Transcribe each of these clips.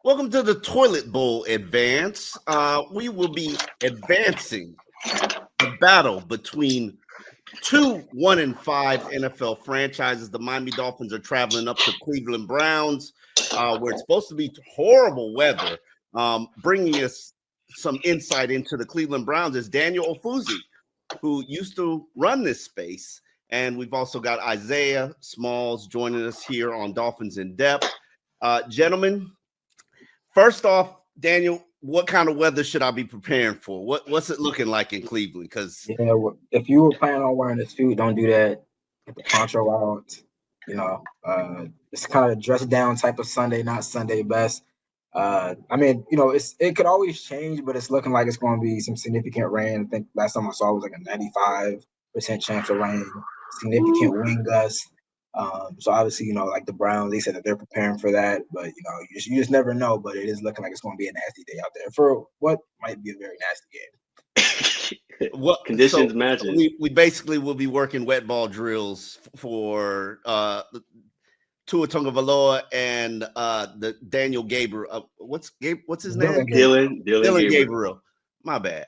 Welcome to the Toilet Bowl Advance. We will be advancing the battle between two 1-5 NFL franchises. The Miami Dolphins are traveling up to Cleveland Browns, where it's supposed to be horrible weather. Bringing us some insight into the Cleveland Browns is Daniel Ofuzi, who used to run this space. And we've also got Isaiah Smalls joining us here on Dolphins in Depth. Gentlemen, first off, Daniel, what kind of weather should I be preparing for? What's it looking like in Cleveland? Because if you were planning on wearing a suit, don't do that. Get the poncho out. It's kind of a dress down type of Sunday, not Sunday best. It could always change, but it's looking like it's going to be some significant rain. I think last time I saw it was like a 95% chance of rain, significant wind gusts. So obviously, like the Browns, they said that they're preparing for that, but you just never know. But it is looking like it's going to be a nasty day out there for what might be a very nasty game. What conditions matches? We basically will be working wet ball drills for Tua Tagovailoa and the Daniel Gabriel. What's his name? Dylan Gabriel. My bad.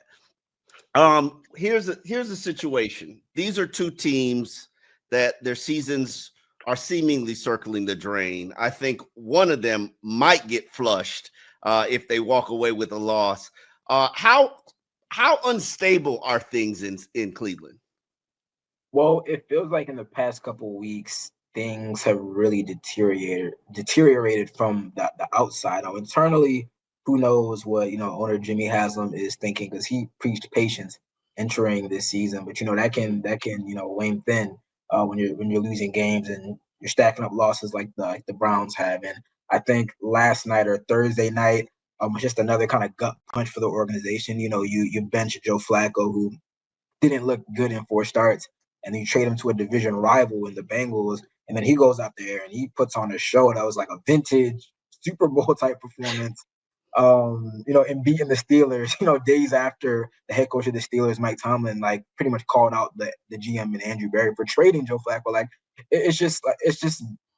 Here's the situation. These are two teams that their seasons are seemingly circling the drain. I think one of them might get flushed if they walk away with a loss. How unstable are things in Cleveland? Well, it feels like in the past couple of weeks, things have really deteriorated from the outside. Now, internally, who knows what owner Jimmy Haslam is thinking, because he preached patience entering this season, but that can wane thin when you're losing games and you're stacking up losses like the Browns have. And I think last night or Thursday night was just another kind of gut punch for the organization. You bench Joe Flacco, who didn't look good in 4 starts, and then you trade him to a division rival in the Bengals, and then he goes out there and he puts on a show that was like a vintage Super Bowl type performance. And beating the Steelers, days after the head coach of the Steelers, Mike Tomlin, like pretty much called out the GM and Andrew Berry for trading Joe Flacco. Like it's just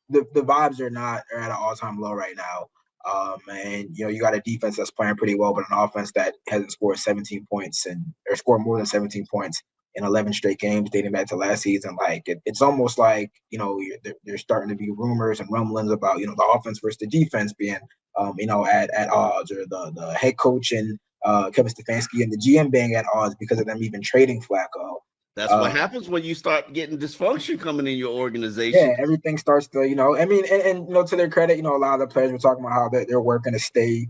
the vibes are at an all-time low right now. And you got a defense that's playing pretty well, but an offense that hasn't scored 17 points or scored more than 17 points in 11 straight games dating back to last season. Like it's almost like there's starting to be rumors and rumblings about the offense versus the defense being at odds, or the head coach and Kevin Stefanski and the GM being at odds because of them even trading Flacco. That's what happens when you start getting dysfunction coming in your organization. Yeah, everything starts to, and to their credit, a lot of the players were talking about how they're working to stay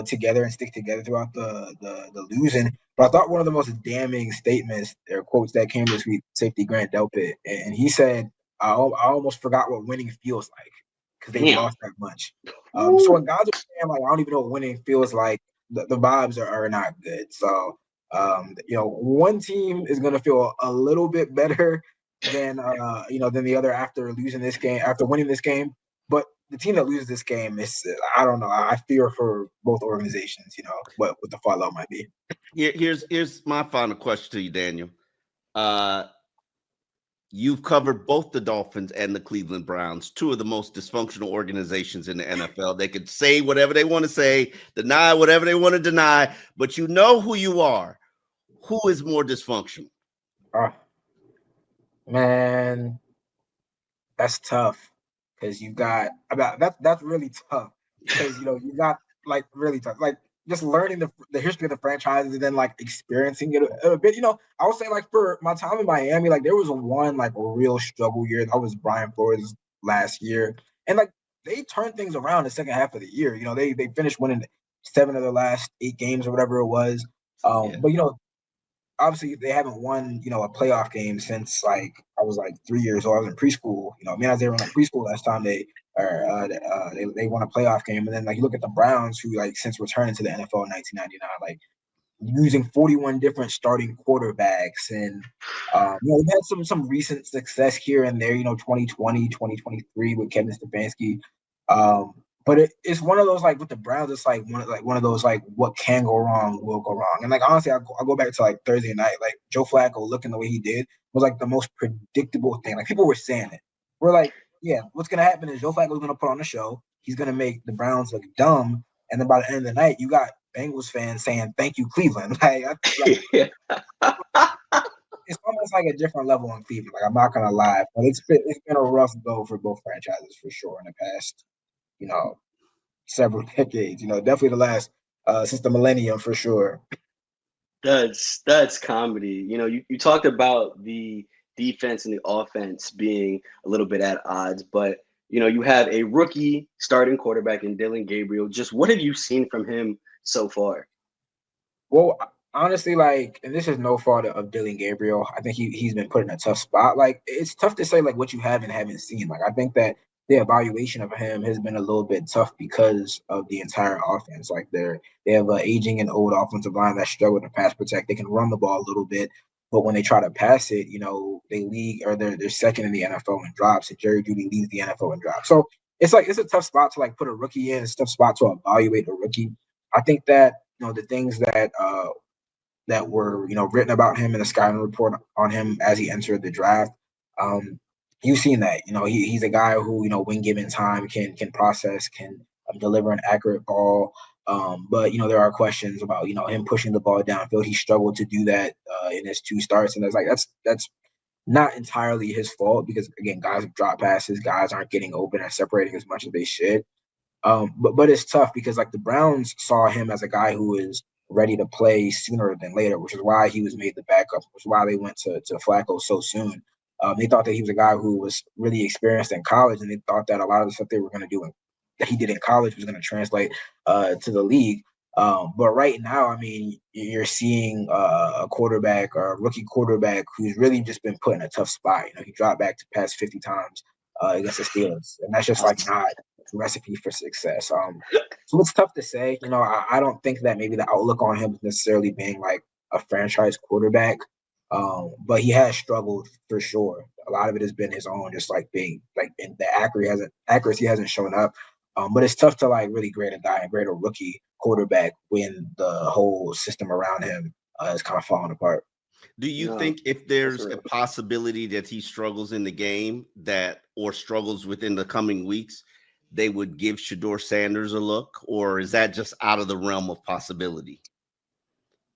together and stick together throughout the losing. But I thought one of the most damning statements or quotes that came this week, safety Grant Delpit, and he said, I almost forgot what winning feels like because they lost that much. So when guys are saying, like, I don't even know what winning feels like, the vibes are not good. So, one team is going to feel a little bit better than the other after losing this game, after winning this game. But the team that loses this game is, I don't know. I fear for both organizations, what the fallout might be. Here's my final question to you, Daniel. You've covered both the Dolphins and the Cleveland Browns, two of the most dysfunctional organizations in the NFL. They could say whatever they want to say, deny whatever they want to deny, but you know who you are. Who is more dysfunctional? Man, that's tough because you got that's really tough because you got like really tough, like just learning the history of the franchises and then like experiencing it a bit. I would say like for my time in Miami, like there was one like real struggle year. That was Brian Flores last year, and like they turned things around the second half of the year. They finished winning 7 of their last 8 games or whatever it was. But obviously they haven't won, a playoff game since like I was like 3 years old. I was in preschool. Me and Isaiah were in preschool last time they won a playoff game. And then like you look at the Browns, who like since returning to the NFL in 1999, like using 41 different starting quarterbacks, and we've had some recent success here and there. 2020, 2023 with Kevin Stefanski. But it's one of those, like with the Browns, it's like one of those like what can go wrong will go wrong. And like honestly, I go back to like Thursday night, like Joe Flacco looking the way he did was like the most predictable thing. Like people were saying it. We're like, what's gonna happen is Joe Flacco's gonna put on a show. He's gonna make the Browns look dumb, and then by the end of the night, you got Bengals fans saying "Thank you, Cleveland." It's almost like a different level in Cleveland. Like I'm not gonna lie, but it's been a rough go for both franchises for sure in the past, several decades. Definitely the last since the millennium for sure. That's comedy. You talked about the defense and the offense being a little bit at odds, but you have a rookie starting quarterback in Dillon Gabriel. Just what have you seen from him so far? Well, honestly, and this is no fault of Dillon Gabriel. I think he's been put in a tough spot. It's tough to say what you have and haven't seen. I think that the evaluation of him has been a little bit tough because of the entire offense. They have an aging and old offensive line that struggle to pass protect. They can run the ball a little bit, but when they try to pass it, they lead or they're second in the NFL in drops, and Jerry Jeudy leads the NFL in drops. So it's a tough spot to put a rookie in. It's a tough spot to evaluate a rookie. I think that the things that were written about him in the scouting report on him as he entered the draft. You've seen that he's a guy who when given time can process, can deliver an accurate ball. But there are questions about him pushing the ball downfield. He struggled to do that in his 2 starts, and that's not entirely his fault because again, guys have drop passes, guys aren't getting open and separating as much as they should. But it's tough because the Browns saw him as a guy who is ready to play sooner than later, which is why he was made the backup, which is why they went to Flacco so soon. They thought that he was a guy who was really experienced in college, and they thought that a lot of the stuff they were going to do that he did in college was going to translate to the league. But right now, I mean, you're seeing a quarterback or a rookie quarterback who's really just been put in a tough spot. He dropped back to pass 50 times against the Steelers, and that's just not a recipe for success. So it's tough to say. I don't think that maybe the outlook on him is necessarily being a franchise quarterback, but he has struggled for sure. A lot of it has been his own, just being and the accuracy hasn't shown up. But it's tough to really grade a rookie quarterback when the whole system around him is kind of falling apart. Do you think if there's a possibility that he struggles in the game or struggles within the coming weeks, they would give Shedeur Sanders a look, or is that just out of the realm of possibility?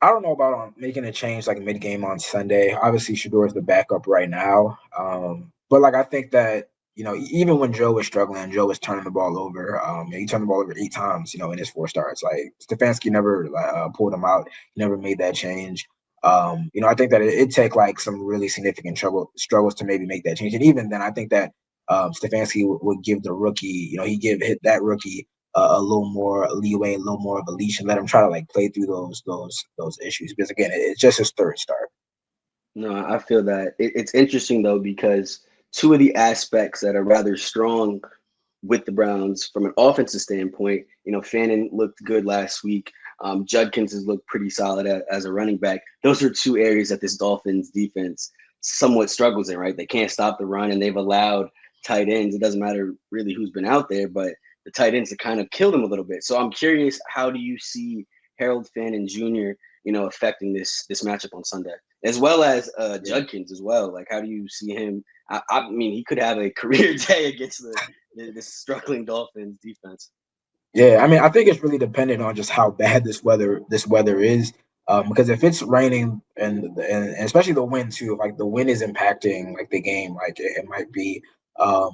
I don't know about making a change mid-game on Sunday. Obviously, Shedeur is the backup right now. But I think that even when Joe was struggling, Joe was turning the ball over. He turned the ball over 8 times, in his 4 starts. Stefanski never pulled him out. He never made that change. I think that it'd take some really significant struggles to maybe make that change. And even then, I think that Stefanski would give the rookie, hit that rookie a little more leeway, a little more of a leash, and let him try to play through those issues. Because again, it's just his 3rd start. No, I feel that it's interesting though because 2 of the aspects that are rather strong with the Browns from an offensive standpoint, Fannin looked good last week. Judkins has looked pretty solid as a running back. Those are 2 areas that this Dolphins defense somewhat struggles in, right? They can't stop the run, and they've allowed tight ends. It doesn't matter really who's been out there, but the tight ends have kind of killed them a little bit. So I'm curious, how do you see Harold Fannin Jr., affecting this matchup on Sunday, as well as Judkins as well? How do you see him? I mean, he could have a career day against this struggling Dolphins defense. Yeah, I mean, I think it's really dependent on just how bad this weather is. Because if it's raining and especially the wind too, if the wind is impacting the game, it might be,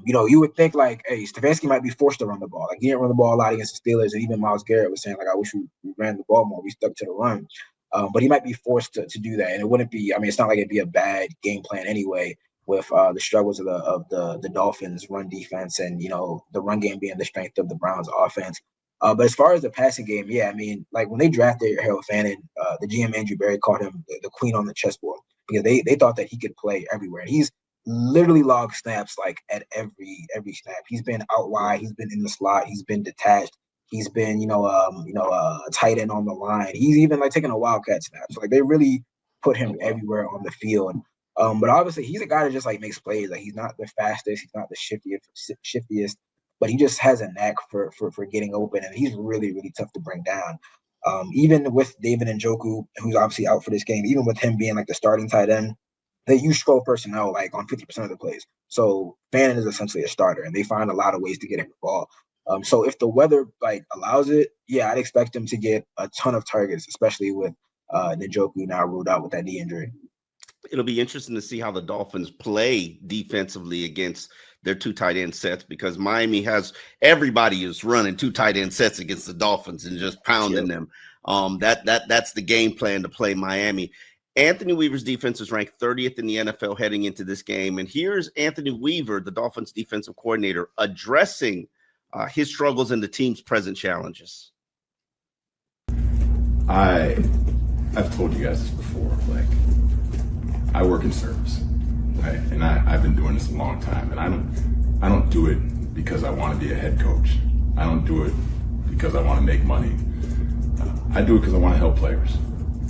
you would think hey, Stefanski might be forced to run the ball. He didn't run the ball a lot against the Steelers, and even Myles Garrett was saying I wish we ran the ball more. We stuck to the run, but he might be forced to do that, and it wouldn't be. I mean, it's not it'd be a bad game plan anyway, with the struggles of the Dolphins' run defense and the run game being the strength of the Browns' offense. But as far as the passing game, yeah, I mean, when they drafted Harold Fannin, the GM Andrew Berry called him the queen on the chessboard because they thought that he could play everywhere. And he's literally logged snaps at every snap. He's been out wide, he's been in the slot, he's been detached, he's been a tight end on the line. He's even taking a wildcat snap. So they really put him everywhere on the field. But obviously he's a guy that just makes plays. He's not the fastest, he's not the shiftiest, but he just has a knack for getting open, and he's really, really tough to bring down. Even with David Njoku, who's obviously out for this game, even with him being the starting tight end, they use scroll personnel like on 50% of the plays. So Fannin is essentially a starter, and they find a lot of ways to get him the ball. So if the weather like allows it, yeah, I'd expect him to get a ton of targets, especially with Njoku now ruled out with that knee injury. It'll be interesting to see how the Dolphins play defensively against their two tight end sets, because Miami has everybody is running two tight end sets against the Dolphins and just pounding them. That's the game plan to play Miami. Anthony Weaver's defense is ranked 30th in the NFL heading into this game. And here's Anthony Weaver, the Dolphins defensive coordinator, addressing his struggles and the team's present challenges. I've told you guys this before, like, I work in service, right? And I've been doing this a long time, and I don't do it because I want to be a head coach. I don't do it because I want to make money. I do it because I want to help players,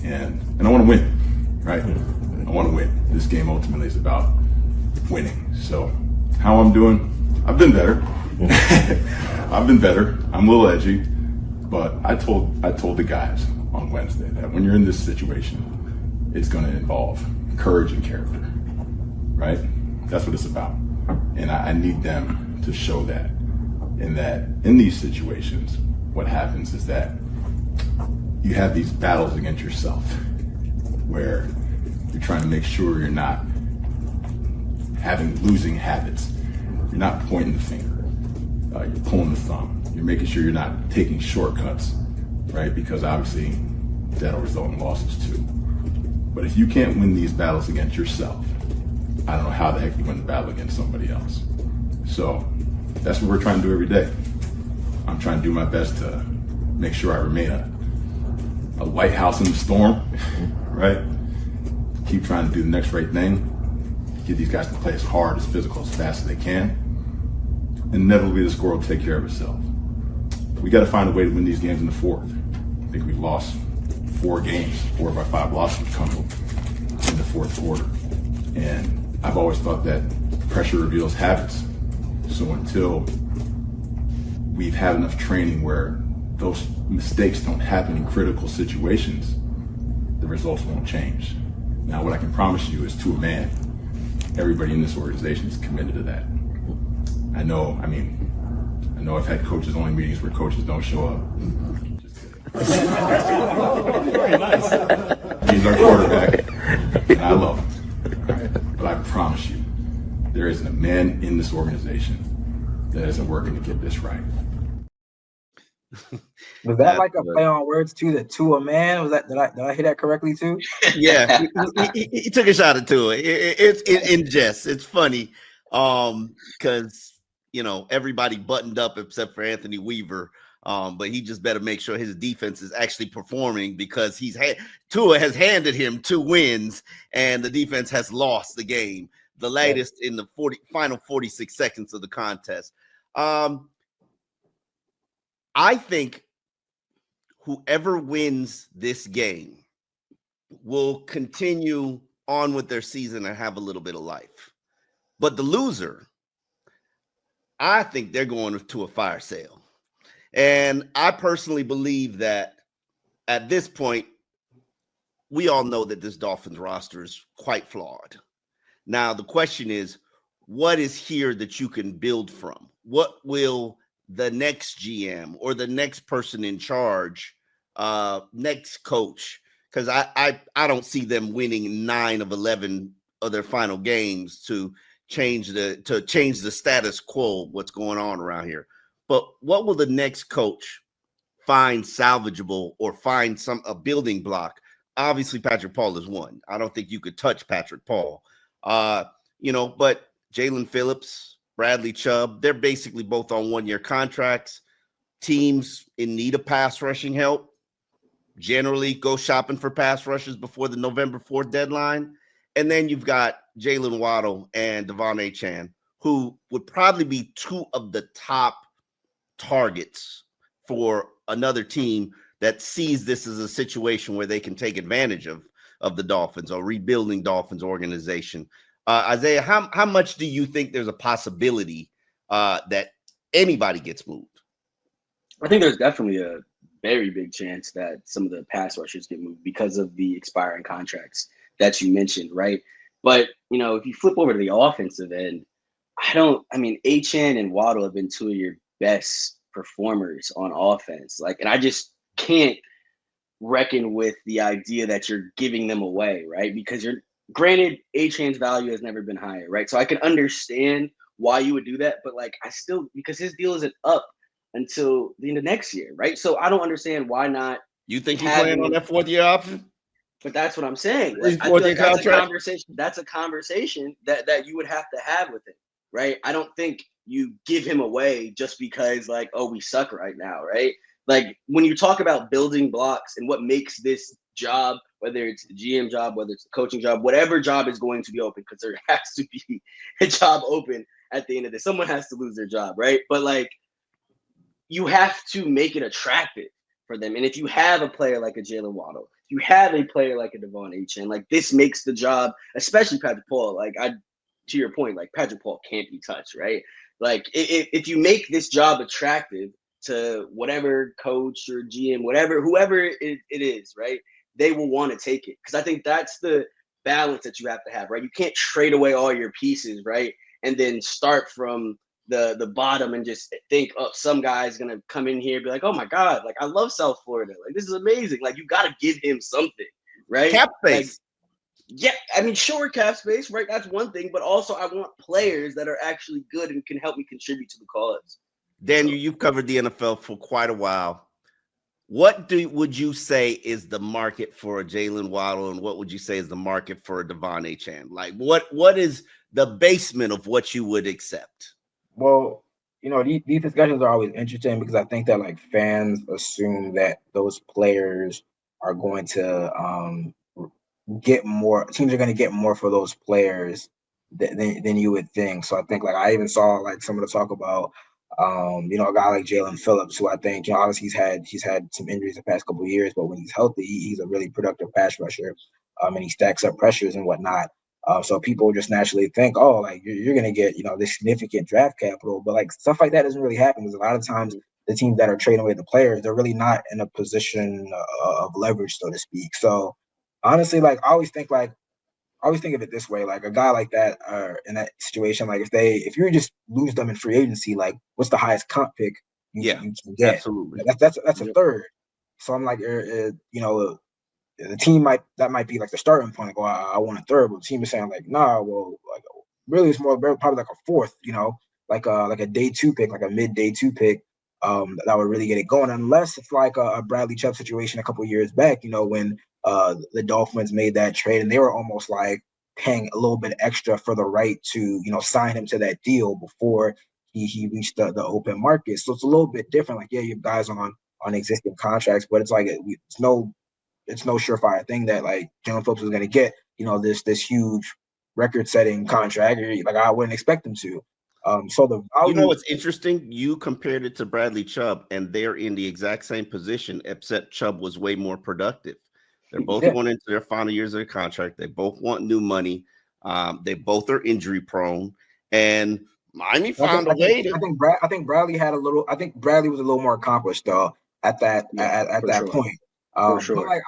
and I want to win, right? I want to win. This game ultimately is about winning. So how I'm doing, I've been better. I've been better. I'm a little edgy, but I told the guys on Wednesday that when you're in this situation, it's going to involve courage and character, right? That's what it's about. And I need them to show that. And that in these situations, what happens is that you have these battles against yourself where you're trying to make sure you're not losing habits. You're not pointing the finger. You're pulling the thumb. You're making sure you're not taking shortcuts, right? Because obviously that'll result in losses too. But if you can't win these battles against yourself, I don't know how the heck you win the battle against somebody else. So that's what we're trying to do every day. I'm trying to do my best to make sure I remain a lighthouse in the storm, right? Keep trying to do the next right thing. Get these guys to play as hard, as physical, as fast as they can. And inevitably the score will take care of itself. We got to find a way to win these games in the fourth. I think we've lost 4 games, 4 of our 5 losses come in the fourth quarter. And I've always thought that pressure reveals habits. So until we've had enough training where those mistakes don't happen in critical situations, the results won't change. Now, what I can promise you is, to a man, everybody in this organization is committed to that. I know I've had coaches only meetings where coaches don't show up. Just kidding. Very nice. He's our quarterback, and I love him. Right? But I promise you, there isn't a man in this organization that isn't working to get this right. Was that like a play on words too? To a man? Was that did I hear that correctly too? Yeah, he took a shot at Tua. It's in jest. It's funny, because everybody buttoned up except for Anthony Weaver. But he just better make sure his defense is actually performing, because Tua has handed him 2 wins and the defense has lost the game, the latest in the final 46 seconds of the contest. I think whoever wins this game will continue on with their season and have a little bit of life. But the loser, I think they're going to a fire sale. And I personally believe that at this point, we all know that this Dolphins roster is quite flawed. Now, the question is, what is here that you can build from? What will the next GM or the next person in charge, next coach? Because I don't see them winning 9 of 11 of their final games to change the status quo, what's going on around here. But what will the next coach find salvageable or find a building block? Obviously, Patrick Paul is one. I don't think you could touch Patrick Paul. But Jalen Phillips, Bradley Chubb, they're basically both on 1-year contracts. Teams in need of pass rushing help generally go shopping for pass rushers before the November 4th deadline. And then you've got Jaylen Waddle and Devon Achane, who would probably be 2 of the top targets for another team that sees this as a situation where they can take advantage of the Dolphins or rebuilding Dolphins organization. Isaiah, how much do you think there's a possibility that anybody gets moved? I think there's definitely a very big chance that some of the pass rushers get moved because of the expiring contracts that you mentioned, right? But, if you flip over to the offensive end, I mean, Achane and Waddle have been two of your best performers on offense. And I just can't reckon with the idea that you're giving them away, right? Because granted, Achane's value has never been higher, right? So I can understand why you would do that, but because his deal isn't up until the end of next year, right? So I don't understand why not. You think he playing on that 4th year option? But that's what I'm saying. I feel like that's a conversation that you would have to have with him, right? I don't think you give him away just because we suck right now, right? When you talk about building blocks and what makes this job, whether it's the GM job, whether it's the coaching job, whatever job is going to be open, because there has to be a job open at the end of this. Someone has to lose their job, right? But you have to make it attractive for them. And if you have a player like a Jaylen Waddle, you have a player like a Devon Achane, this makes the job, especially Patrick Paul. To your point, Patrick Paul can't be touched, right? If you make this job attractive to whatever coach or GM, whoever it is, right? They will want to take it, because I think that's the balance that you have to have, right? You can't trade away all your pieces, right? And then start from the bottom and just think, oh, some guy's gonna come in here and be like, oh my God, I love South Florida, this is amazing. You got to give him something, right? Cap space. Yeah, I mean, sure, cap space, right? That's one thing, but also I want players that are actually good and can help me contribute to the cause. Daniel, you've covered the NFL for quite a while. What would you say is the market for a Jaylen Waddle, and what would you say is the market for a Devon Achane? What is the basement of what you would accept? Well, these discussions are always interesting, because I think that fans assume that those players are going to get more. Teams are going to get more for those players than you would think. So I think I even saw some of the talk about a guy like Jalen Phillips, who I think obviously he's had some injuries the past couple of years, but when he's healthy, he's a really productive pass rusher, and he stacks up pressures and whatnot. So people just naturally think, oh, you're going to get this significant draft capital, but stuff like that doesn't really happen, because a lot of times the teams that are trading away the players, they're really not in a position of leverage, so to speak. So honestly, I always think of it this way: a guy like that, in that situation, if you just lose them in free agency, what's the highest comp pick you can get? Absolutely. That's a third. So I'm the team might be the starting point. I want a third, but the team is saying nah, well, really it's more probably a fourth, like a day 2 pick, a mid day 2 pick, that would really get it going. Unless it's a Bradley Chubb situation a couple of years back, when the Dolphins made that trade, and they were almost paying a little bit extra for the right to sign him to that deal before he reached the open market. So it's a little bit different. You have guys on existing contracts, but it's no surefire thing that Jalen Phillips is going to get this huge record-setting contract. I wouldn't expect him to. So the value, what's interesting? You compared it to Bradley Chubb, and they're in the exact same position, except Chubb was way more productive. They're both going into their final years of their contract. They both want new money. They both are injury prone, and Miami found a way to. I think Bradley had a little. I think Bradley was a little more accomplished though at that point. For sure.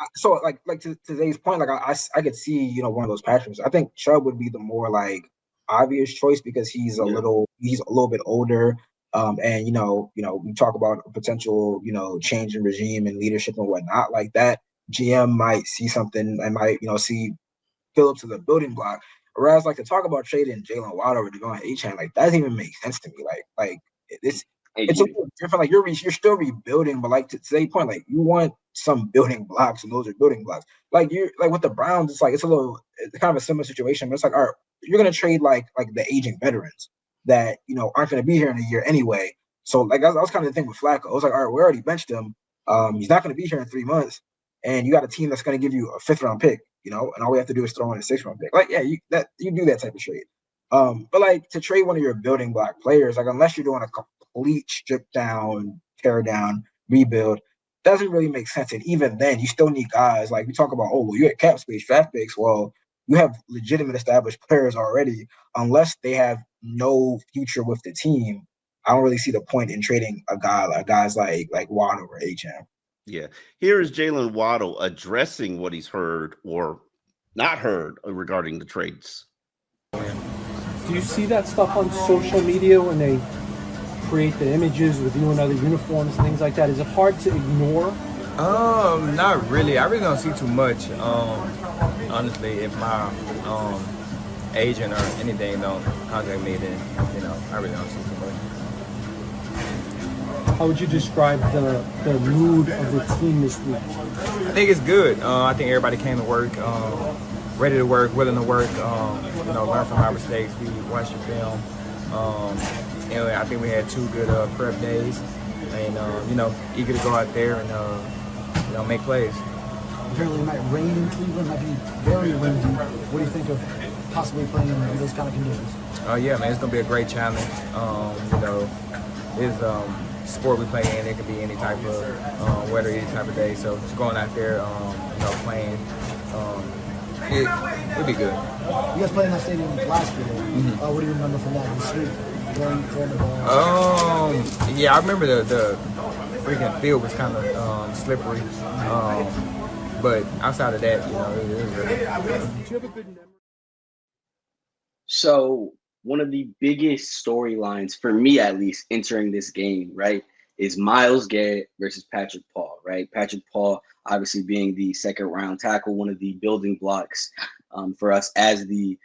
But to today's point, I could see one of those passions. I think Chubb would be the more obvious choice, because he's a little bit older, and we talk about a potential change in regime and leadership and whatnot like that. GM might see something and might see Phillips as a building block. Whereas to talk about trading Jaylen Waddle or Devon Achane, that doesn't even make sense to me. It's a little different. You're still rebuilding, but to today's point, you want some building blocks, and those are building blocks. You're with the Browns, it's it's kind of a similar situation, but it's all right, you're gonna trade the aging veterans that aren't gonna be here in a year anyway. So that was kind of the thing with Flacco. I was all right, we already benched him. He's not gonna be here in 3 months, and you got a team that's gonna give you a 5th round pick, and all we have to do is throw in a 6th round pick. You do that type of trade. But to trade one of your building block players, unless you're doing a complete strip down, tear down, rebuild, doesn't really make sense. And even then, you still need guys we talk about. Oh, well, you had cap space, draft picks. Well, you have legitimate established players already. Unless they have no future with the team, I don't really see the point in trading guys like Waddle or Achane. Yeah, here is Jaylen Waddle addressing what he's heard or not heard regarding the trades. Do you see that stuff on social media when they create the images with you in other uniforms and things like that? Is it hard to ignore? Not really. I really don't see too much. Honestly, if my agent or anything don't contact me, then I really don't see too much. How would you describe the mood of the team this week? I think it's good. I think everybody came to work, ready to work, willing to work. Learn from our mistakes. We watched the film. And I think we had 2 good prep days, and eager to go out there and make plays. Apparently, it might rain in Cleveland. Might be very windy. What do you think of possibly playing in those kind of conditions? Yeah, man, it's gonna be a great challenge. It's sport we play in. It could be any type of weather, any type of day. So just going out there, playing, it'd be good. You guys played in that stadium last year. What do you remember from that? The street, throwing the ball. Yeah, I remember the freaking field was kind of slippery. But outside of that, it was really. Do you have a good memory? So one of the biggest storylines for me, at least, entering this game, right, is Myles Garrett versus Patrick Paul, right? Patrick Paul, obviously being the second-round tackle, one of the building blocks for us as the,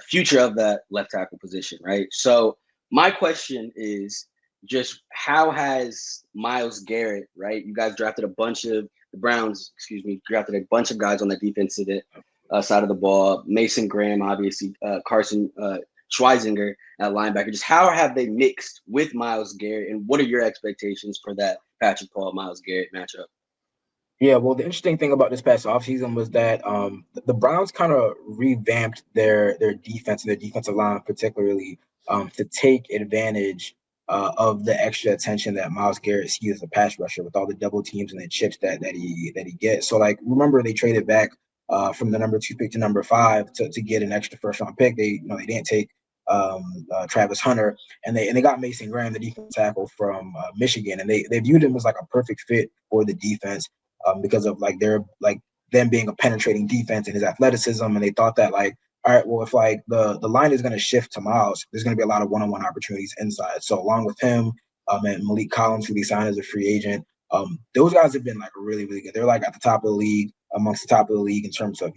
future of that left tackle position, right? So my question is just how has Myles Garrett, right? You guys drafted the Browns drafted a bunch of guys on the defensive side of the ball. Mason Graham, obviously, Carson Schweizinger at linebacker. Just how have they mixed with Myles Garrett, and what are your expectations for that Patrick Paul Myles Garrett matchup? Yeah, well, the interesting thing about this past offseason was that the Browns kind of revamped their defense and their defensive line, particularly to take advantage of the extra attention that Myles Garrett sees as a pass rusher with all the double teams and the chips that he gets. So, like, remember they traded back from the number 2 pick to number 5 to get an extra first-round pick. They didn't take Travis Hunter, and they got Mason Graham, the defensive tackle from Michigan, and they viewed him as like a perfect fit for the defense. Because of them being a penetrating defense and his athleticism, and they thought that all right, well, if the line is going to shift to Myles, there's going to be a lot of one-on-one opportunities inside. So along with him and Malik Collins, who they signed as a free agent, those guys have been really, really good. They're at the top of the league, amongst the top of the league in terms of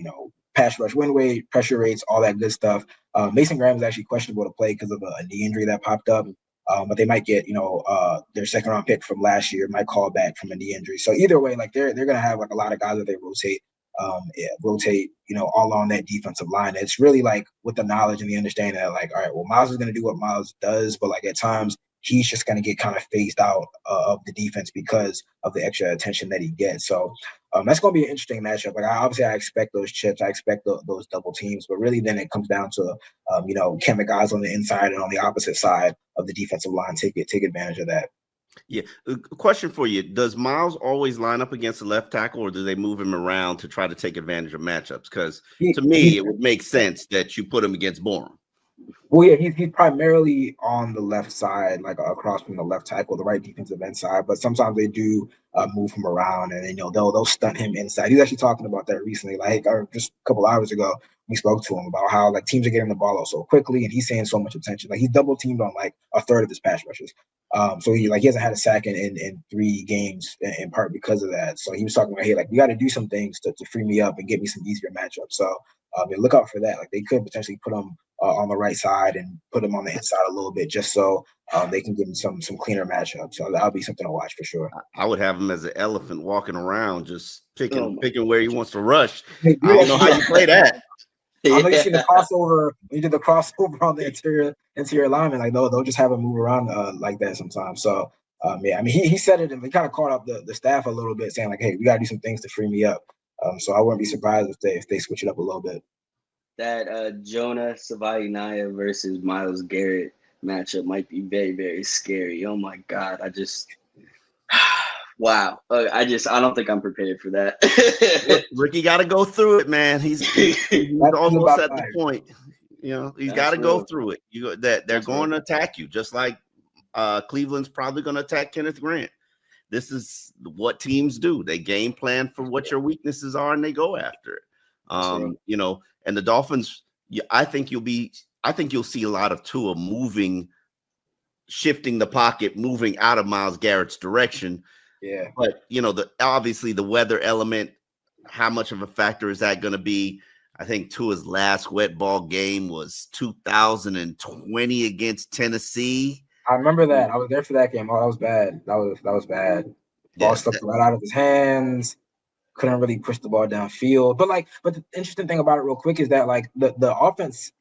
pass rush win rate, pressure rates, all that good stuff. Mason Graham is actually questionable to play because of a knee injury that popped up. But they might get, their second-round pick from last year might call back from a knee injury. So either way, they're going to have a lot of guys that they rotate, all on that defensive line. It's really with the knowledge and the understanding that all right, well, Myles is going to do what Myles does, but at times he's just going to get kind of phased out of the defense because of the extra attention that he gets. So that's going to be an interesting matchup. Obviously, I expect those chips. I expect those double teams. But really, then it comes down to, can the guys on the inside and on the opposite side of the defensive line take advantage of that? Yeah. A question for you. Does Myles always line up against the left tackle, or do they move him around to try to take advantage of matchups? Because to me, it would make sense that you put him against Bourne. Well, yeah, he's primarily on the left side, across from the left tackle, the right defensive end side. But sometimes they do move him around, and they'll stunt him inside. He's actually talking about that recently. Just a couple hours ago, we spoke to him about how teams are getting the ball out so quickly, and he's seeing so much attention. He's double teamed on a third of his pass rushes. So he hasn't had a sack in 3 games in part because of that. So he was talking about, hey, we got to do some things to free me up and get me some easier matchups. So look out for that. They could potentially put him on the right side and put him on the inside a little bit, just so they can give him some cleaner matchups. So that'll be something to watch for sure. I would have him as an elephant walking around, just picking where he wants to rush. Hey, I don't know how you play that. I know you see the crossover. You did the crossover on the interior lineman. They'll just have him move around like that sometimes. So he said it, and they kind of caught up the staff a little bit, saying hey, we got to do some things to free me up. So I wouldn't be surprised if they switch it up a little bit. That Jonah Savaiinaya versus Myles Garrett matchup might be very, very scary. Oh my God. Wow. I don't think I'm prepared for that. Ricky got to go through it, man. He's almost at the point. He's got to go through it. They're going to attack you, just like Cleveland's probably going to attack Kenneth Grant. This is what teams do. They game plan for what your weaknesses are, and they go after it. And the Dolphins, Yeah, I think you'll see a lot of Tua shifting the pocket, moving out of Myles Garrett's direction. Yeah. But obviously the weather element, how much of a factor is that going to be? I think Tua's last wet ball game was 2020 against Tennessee. I remember that. I was there for that game. Oh, that was bad. That was bad. Ball slipped right out of his hands. Couldn't really push the ball downfield. But the interesting thing about it real quick is that the offense,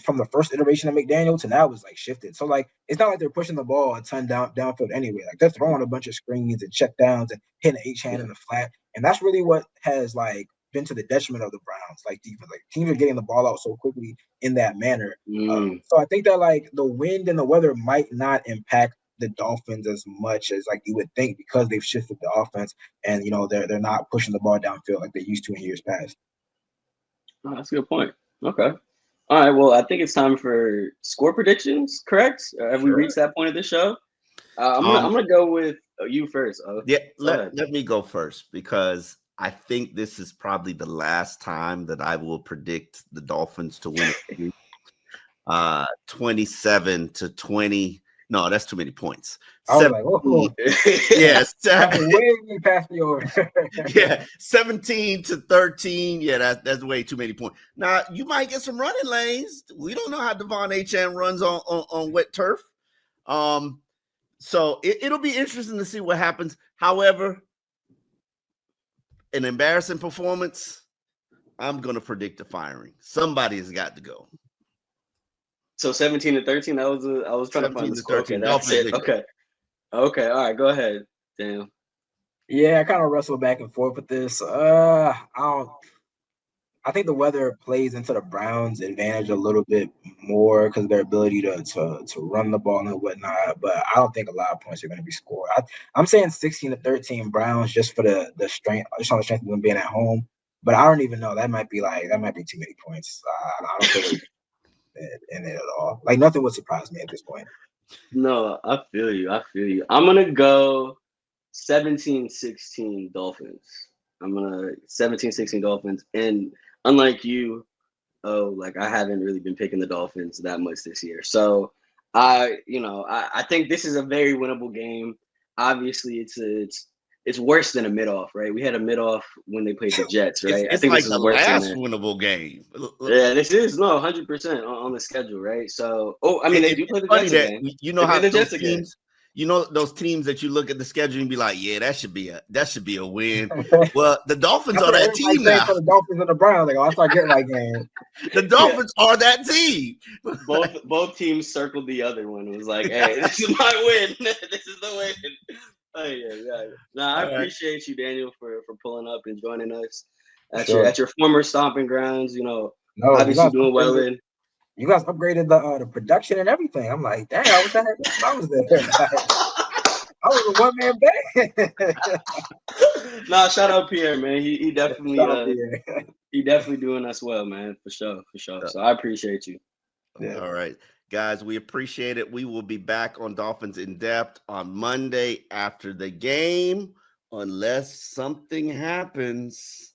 from the first iteration of McDaniel to now, was shifted. So it's not like they're pushing the ball a ton downfield anyway. They're throwing a bunch of screens and check downs and hitting an H-hand in the flat. And that's really what has been to the detriment of the Browns, defense. Teams are getting the ball out so quickly in that manner. So I think that the wind and the weather might not impact the Dolphins as much as you would think, because they've shifted the offense and they're not pushing the ball downfield like they used to in years past. Oh, that's a good point. Okay. All right. Well, I think it's time for score predictions. Correct? Have we reached that point of the show? I'm gonna go with you first. Yeah. Let me go first, because I think this is probably the last time that I will predict the Dolphins to win. 27-20. No, that's too many points. I was like, oh, yes, way past the over. Yeah, 17-13. Yeah, that's way too many points. Now you might get some running lanes. We don't know how Devon Achane runs on wet turf. So it'll be interesting to see what happens. However, an embarrassing performance, I'm going to predict a firing. Somebody has got to go. So 17-13. I was trying to find the score. Okay, that's it. Okay. All right. Go ahead. Damn. Yeah, I kind of wrestle back and forth with this. I think the weather plays into the Browns' advantage a little bit more because of their ability to run the ball and whatnot. But I don't think a lot of points are going to be scored. I'm saying 16-13 Browns just for the strength, just on the strength of them being at home. But I don't even know. That might be too many points. I don't think in it at all. Nothing would surprise me at this point. No, I feel you. I'm gonna go 17-16 Dolphins. 17-16 Dolphins. And unlike you, I haven't really been picking the Dolphins that much this year. So I think this is a very winnable game. Obviously, it's worse than a mid-off, right? We had a mid-off when they played the Jets, right? It's I think like this is the worse last than winnable game. Yeah, this is 100% on the schedule, right? So, they do play the Jets again. You know how the those Jets teams, those teams that you look at the schedule and be like, yeah, that should be a win. Well, the Dolphins are that team now. For the Dolphins and the Browns, I start getting game. The Dolphins are that team. Both teams circled the other one. It was like, hey, this is my win. This is the win. Oh yeah. I appreciate you, Daniel, for pulling up and joining us at your former stomping grounds. Obviously doing well in. You guys upgraded the production and everything. I'm like, dang, I wish I was there. I was a one-man band. Shout out Pierre, man. He definitely he definitely doing us well, man, for sure. So I appreciate you. Yeah. All right, guys, we appreciate it. We will be back on Dolphins in Depth on Monday after the game, unless something happens.